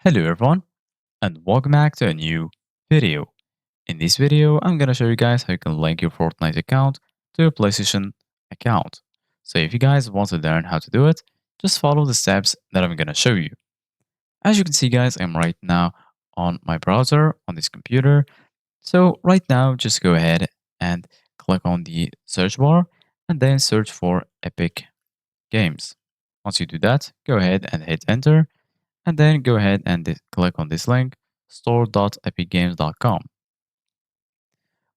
Hello everyone and welcome back to a new video. In this video, I'm gonna show you guys how you can link your Fortnite account to your PlayStation account. So if you guys want to learn how to do it, just follow the steps that I'm gonna show you. As you can see guys, I'm right now on my browser on this computer. So right now, just go ahead and click on the search bar and then search for Epic Games. Once you do that, go ahead and hit enter and then go ahead and click on this link store.epicgames.com.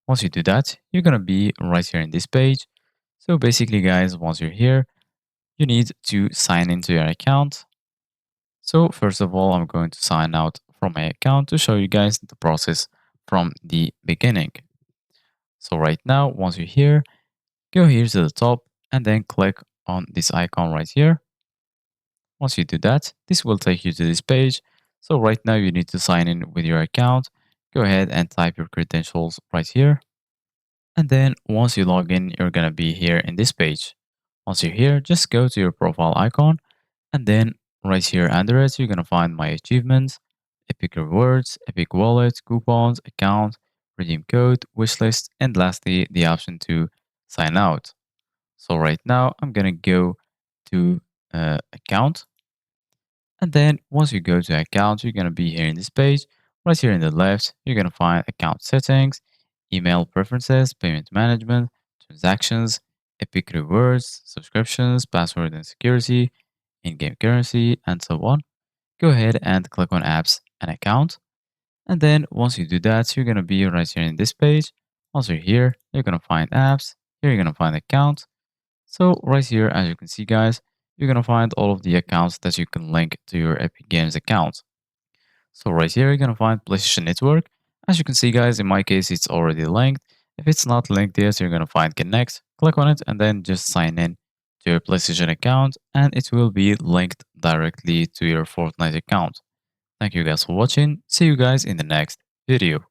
Once you do that, you're going to be right here in this page. So basically guys, once you're here, you need to sign into your account. So first of all, I'm going to sign out from my account to show you guys the process from the beginning. So right now, once you're here, go here to the top and then click on this icon right here. Once you do that, this will take you to this page. So right now you need to sign in with your account. Go ahead and type your credentials right here. And then once you log in, you're going to be here in this page. Once you're here, just go to your profile icon. And then right here under it, you're going to find my achievements, Epic Rewards, Epic Wallet, coupons, account, redeem code, wishlist, and lastly, the option to sign out. So right now, I'm going to go to account. And then once you go to account, you're going to be here in this page. Right here in the left, you're going to find account settings, email preferences, payment management, transactions, Epic rewards, subscriptions, password and security, in-game currency, and so on. Go ahead and click on apps and account. And then once you do that, you're going to be right here in this page. Once you're here, you're going to find apps. Here you're going to find account. So right here, as you can see guys, you're going to find all of the accounts that you can link to your Epic Games account. So right here, you're going to find PlayStation Network. As you can see guys, in my case, it's already linked. If it's not linked yet, you're going to find Connect. Click on it and then just sign in to your PlayStation account and it will be linked directly to your Fortnite account. Thank you guys for watching. See you guys in the next video.